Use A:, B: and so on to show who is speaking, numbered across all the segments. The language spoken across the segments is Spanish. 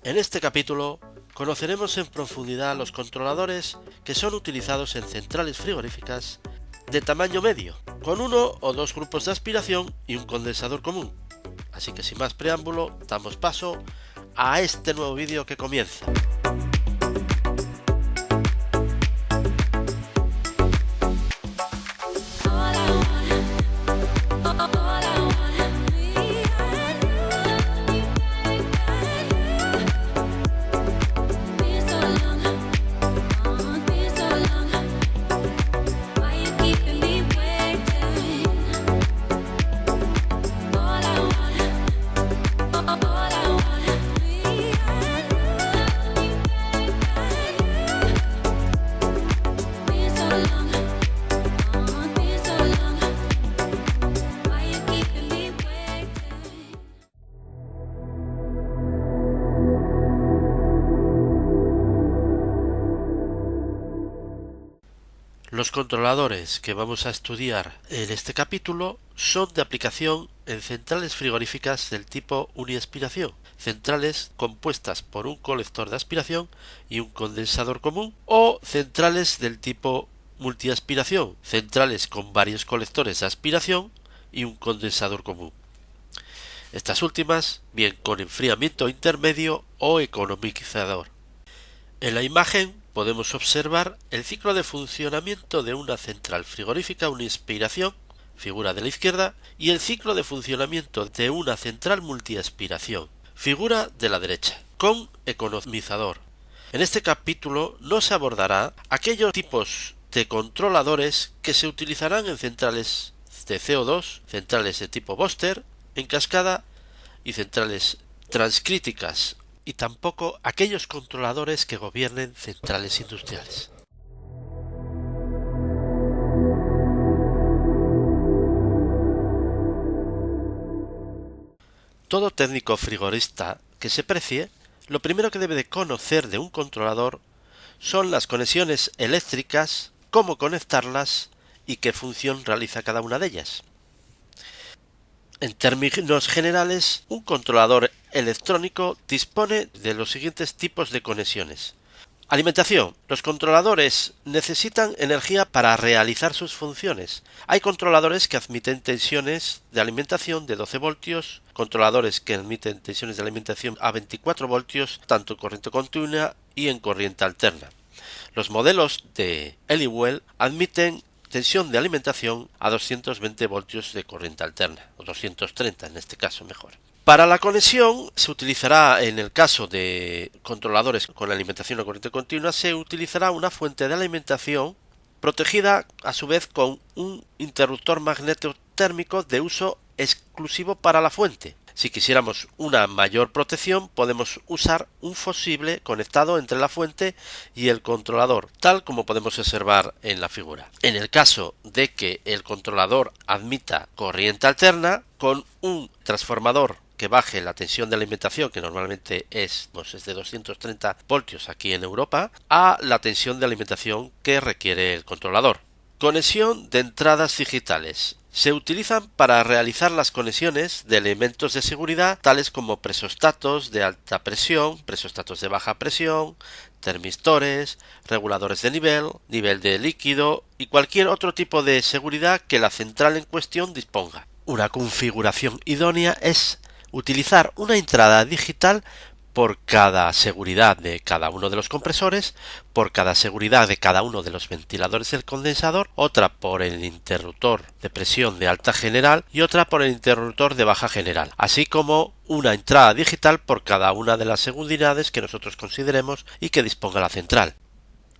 A: En este capítulo conoceremos en profundidad los controladores que son utilizados en centrales frigoríficas de tamaño medio, con uno o dos grupos de aspiración y un condensador común. Así que sin más preámbulo, damos paso a este nuevo vídeo que comienza. Los controladores que vamos a estudiar en este capítulo son de aplicación en centrales frigoríficas del tipo uniaspiración, centrales compuestas por un colector de aspiración y un condensador común, o centrales del tipo multiaspiración, centrales con varios colectores de aspiración y un condensador común. Estas últimas bien con enfriamiento intermedio o economizador. En la imagen podemos observar el ciclo de funcionamiento de una central frigorífica uniaspiración, figura de la izquierda, y el ciclo de funcionamiento de una central multiaspiración, figura de la derecha, con economizador. En este capítulo no se abordará aquellos tipos de controladores que se utilizarán en centrales de CO2, centrales de tipo Booster, en cascada y centrales transcríticas, y tampoco aquellos controladores que gobiernen centrales industriales. Todo técnico frigorista que se precie, lo primero que debe de conocer de un controlador son las conexiones eléctricas, cómo conectarlas y qué función realiza cada una de ellas. En términos generales, un controlador electrónico dispone de los siguientes tipos de conexiones. Alimentación. Los controladores necesitan energía para realizar sus funciones. Hay controladores que admiten tensiones de alimentación de 12 voltios, controladores que admiten tensiones de alimentación a 24 voltios, tanto en corriente continua y en corriente alterna. Los modelos de Honeywell admiten tensión de alimentación a 220 voltios de corriente alterna, o 230 en este caso mejor. Para la conexión se utilizará, en el caso de controladores con alimentación a corriente continua, se utilizará una fuente de alimentación protegida a su vez con un interruptor magnetotérmico de uso exclusivo para la fuente. Si quisiéramos una mayor protección, podemos usar un fusible conectado entre la fuente y el controlador, tal como podemos observar en la figura. En el caso de que el controlador admita corriente alterna, con un transformador que baje la tensión de alimentación, que normalmente es de 230 voltios aquí en Europa, a la tensión de alimentación que requiere el controlador. Conexión de entradas digitales. Se utilizan para realizar las conexiones de elementos de seguridad tales como presostatos de alta presión, presostatos de baja presión, termistores, reguladores de nivel de líquido y cualquier otro tipo de seguridad que la central en cuestión disponga. Una configuración idónea es utilizar una entrada digital por cada seguridad de cada uno de los compresores, por cada seguridad de cada uno de los ventiladores del condensador, otra por el interruptor de presión de alta general y otra por el interruptor de baja general, así como una entrada digital por cada una de las seguridades que nosotros consideremos y que disponga la central.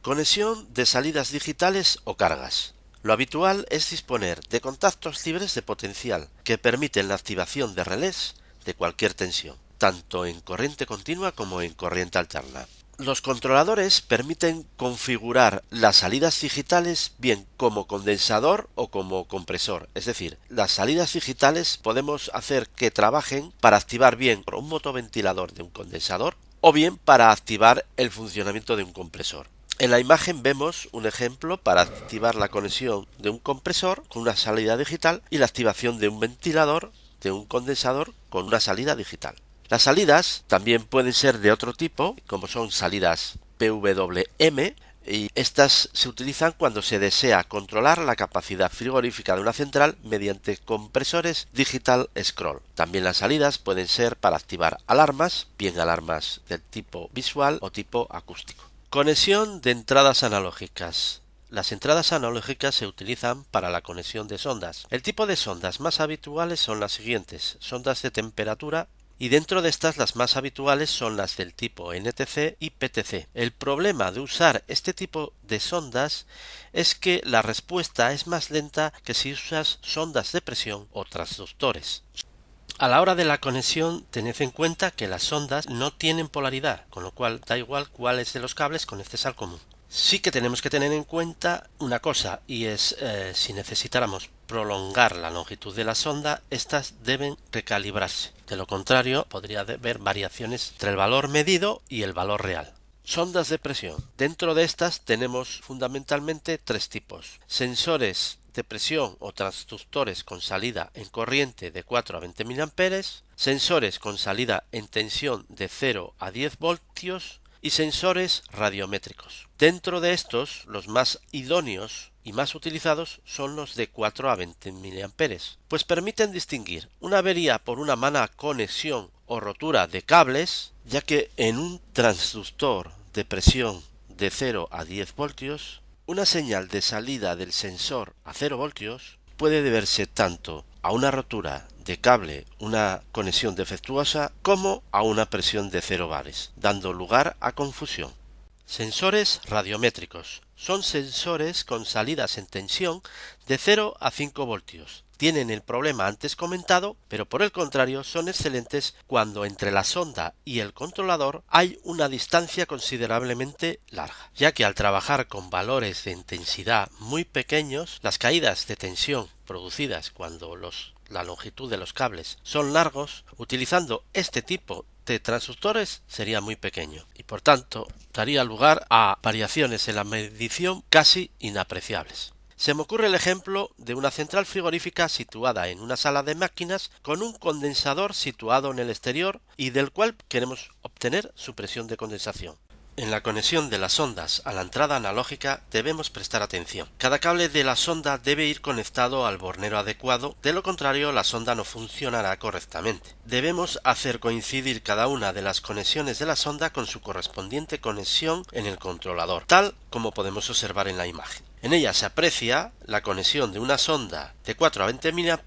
A: Conexión de salidas digitales o cargas. Lo habitual es disponer de contactos libres de potencial que permiten la activación de relés de cualquier tensión, tanto en corriente continua como en corriente alterna. Los controladores permiten configurar las salidas digitales bien como condensador o como compresor, es decir, las salidas digitales podemos hacer que trabajen para activar bien un motoventilador de un condensador o bien para activar el funcionamiento de un compresor. En la imagen vemos un ejemplo para activar la conexión de un compresor con una salida digital y la activación de un ventilador de un condensador con una salida digital. Las salidas también pueden ser de otro tipo, como son salidas PWM, y estas se utilizan cuando se desea controlar la capacidad frigorífica de una central mediante compresores digital scroll. También las salidas pueden ser para activar alarmas, bien alarmas del tipo visual o tipo acústico. Conexión de entradas analógicas. Las entradas analógicas se utilizan para la conexión de sondas. El tipo de sondas más habituales son las siguientes: sondas de temperatura, y dentro de estas las más habituales son las del tipo NTC y PTC. El problema de usar este tipo de sondas es que la respuesta es más lenta que si usas sondas de presión o transductores. A la hora de la conexión, tened en cuenta que las sondas no tienen polaridad, con lo cual da igual cuáles de los cables conectes al común. Sí que tenemos que tener en cuenta una cosa, y es si necesitáramos prolongar la longitud de la sonda, estas deben recalibrarse. De lo contrario, podría haber variaciones entre el valor medido y el valor real. Sondas de presión. Dentro de estas tenemos fundamentalmente tres tipos: sensores de presión o transductores con salida en corriente de 4 a 20 mA, sensores con salida en tensión de 0 a 10 voltios y sensores radiométricos. Dentro de estos, los más idóneos y más utilizados son los de 4 a 20 mA, pues permiten distinguir una avería por una mala conexión o rotura de cables, ya que en un transductor de presión de 0 a 10 voltios, una señal de salida del sensor a 0 voltios puede deberse tanto a una rotura de cable, una conexión defectuosa, como a una presión de 0 bares, dando lugar a confusión. Sensores radiométricos. Son sensores con salidas en tensión de 0 a 5 voltios. Tienen el problema antes comentado, pero por el contrario son excelentes cuando entre la sonda y el controlador hay una distancia considerablemente larga, ya que al trabajar con valores de intensidad muy pequeños, las caídas de tensión producidas cuando la longitud de los cables son largos, utilizando este tipo de transductores sería muy pequeño y por tanto daría lugar a variaciones en la medición casi inapreciables. Se me ocurre el ejemplo de una central frigorífica situada en una sala de máquinas con un condensador situado en el exterior y del cual queremos obtener su presión de condensación. En la conexión de las sondas a la entrada analógica debemos prestar atención. Cada cable de la sonda debe ir conectado al bornero adecuado, de lo contrario la sonda no funcionará correctamente. Debemos hacer coincidir cada una de las conexiones de la sonda con su correspondiente conexión en el controlador, tal como podemos observar en la imagen. En ella se aprecia la conexión de una sonda de 4 a 20 mA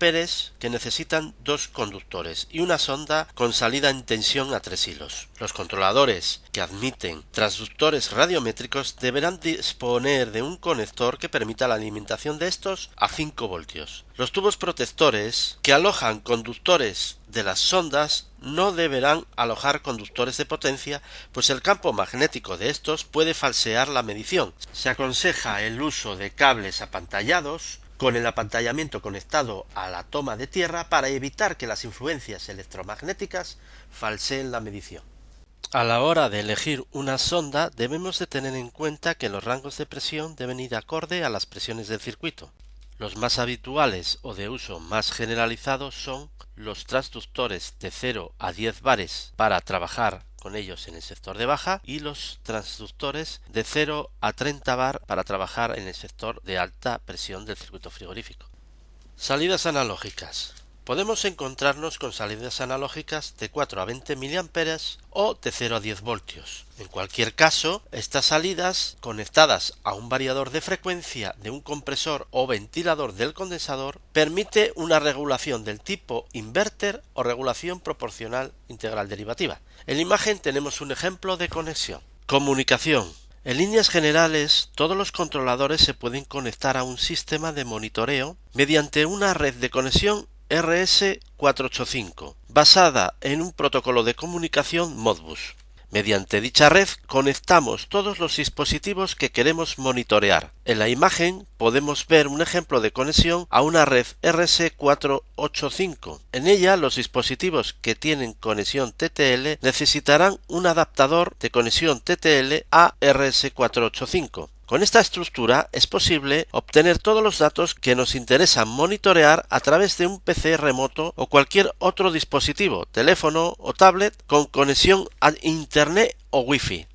A: que necesitan dos conductores y una sonda con salida en tensión a 3 hilos. Los controladores que admiten transductores radiométricos deberán disponer de un conector que permita la alimentación de estos a 5 voltios. Los tubos protectores que alojan conductores de las sondas no deberán alojar conductores de potencia, pues el campo magnético de estos puede falsear la medición. Se aconseja el uso de cables apantallados con el apantallamiento conectado a la toma de tierra para evitar que las influencias electromagnéticas falseen la medición. A la hora de elegir una sonda debemos de tener en cuenta que los rangos de presión deben ir acorde a las presiones del circuito. Los más habituales o de uso más generalizado son los transductores de 0 a 10 bares para trabajar con ellos en el sector de baja y los transductores de 0 a 30 bar para trabajar en el sector de alta presión del circuito frigorífico. Salidas analógicas. Podemos encontrarnos con salidas analógicas de 4 a 20 mA o de 0 a 10 voltios. En cualquier caso, estas salidas conectadas a un variador de frecuencia de un compresor o ventilador del condensador permite una regulación del tipo inverter o regulación proporcional integral derivativa. En la imagen tenemos un ejemplo de conexión. Comunicación. En líneas generales, todos los controladores se pueden conectar a un sistema de monitoreo mediante una red de conexión RS485, basada en un protocolo de comunicación Modbus. Mediante dicha red conectamos todos los dispositivos que queremos monitorear. En la imagen podemos ver un ejemplo de conexión a una red RS485. En ella los dispositivos que tienen conexión TTL necesitarán un adaptador de conexión TTL a RS485. Con esta estructura es posible obtener todos los datos que nos interesa monitorear a través de un PC remoto o cualquier otro dispositivo, teléfono o tablet con conexión a Internet o Wi-Fi.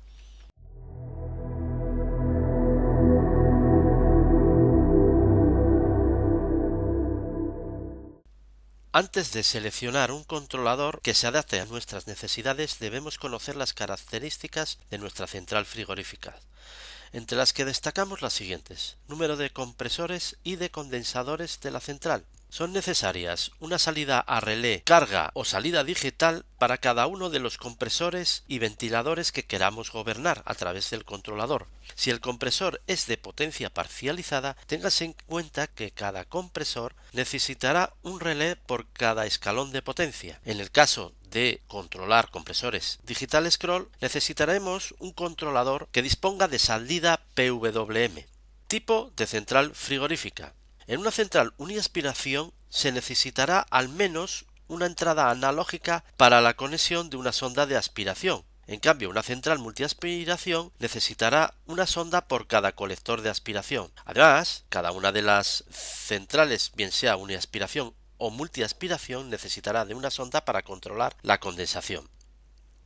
A: Antes de seleccionar un controlador que se adapte a nuestras necesidades, debemos conocer las características de nuestra central frigorífica, entre las que destacamos las siguientes: número de compresores y de condensadores de la central. Son necesarias una salida a relé, carga o salida digital para cada uno de los compresores y ventiladores que queramos gobernar a través del controlador. Si el compresor es de potencia parcializada, téngase en cuenta que cada compresor necesitará un relé por cada escalón de potencia. En el caso de controlar compresores digital scroll, necesitaremos un controlador que disponga de salida PWM. Tipo de central frigorífica. En una central uniaspiración se necesitará al menos una entrada analógica para la conexión de una sonda de aspiración. En cambio, una central multiaspiración necesitará una sonda por cada colector de aspiración. Además, cada una de las centrales, bien sea uniaspiración o multiaspiración, necesitará de una sonda para controlar la condensación.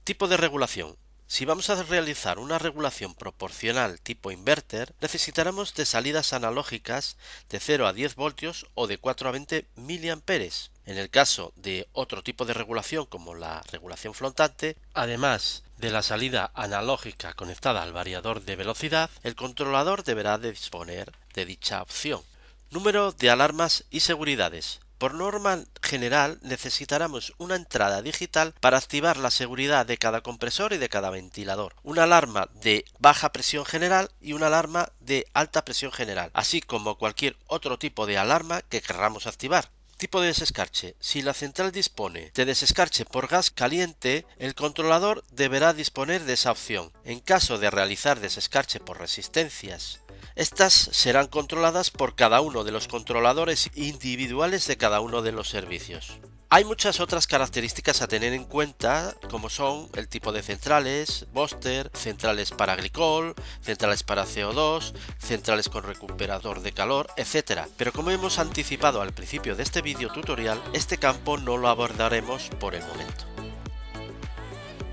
A: Tipo de regulación. Si vamos a realizar una regulación proporcional tipo inverter, necesitaremos de salidas analógicas de 0 a 10 voltios o de 4 a 20 miliamperes. En el caso de otro tipo de regulación como la regulación flotante, además de la salida analógica conectada al variador de velocidad, el controlador deberá de disponer de dicha opción. Número de alarmas y seguridades. Por norma general necesitaremos una entrada digital para activar la seguridad de cada compresor y de cada ventilador, una alarma de baja presión general y una alarma de alta presión general, así como cualquier otro tipo de alarma que queramos activar. Tipo de desescarche. Si la central dispone de desescarche por gas caliente, el controlador deberá disponer de esa opción. En caso de realizar desescarche por resistencias, estas serán controladas por cada uno de los controladores individuales de cada uno de los servicios. Hay muchas otras características a tener en cuenta, como son el tipo de centrales, booster, centrales para glicol, centrales para CO2, centrales con recuperador de calor, etc. Pero como hemos anticipado al principio de este vídeo tutorial, este campo no lo abordaremos por el momento.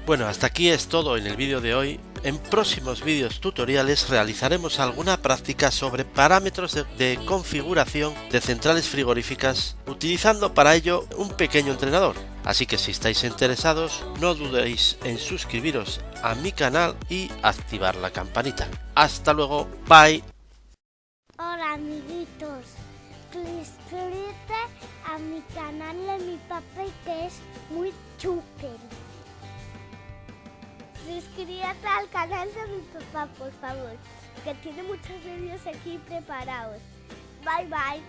A: Bueno, hasta aquí es todo en el vídeo de hoy. En próximos vídeos tutoriales realizaremos alguna práctica sobre parámetros de configuración de centrales frigoríficas, utilizando para ello un pequeño entrenador. Así que si estáis interesados, no dudéis en suscribiros a mi canal y activar la campanita. Hasta luego, bye.
B: Hola amiguitos, suscríbete a mi canal de mi papá que es muy chúper. Suscríbete al canal de mi papá, por favor, que tiene muchos vídeos aquí preparados. Bye bye.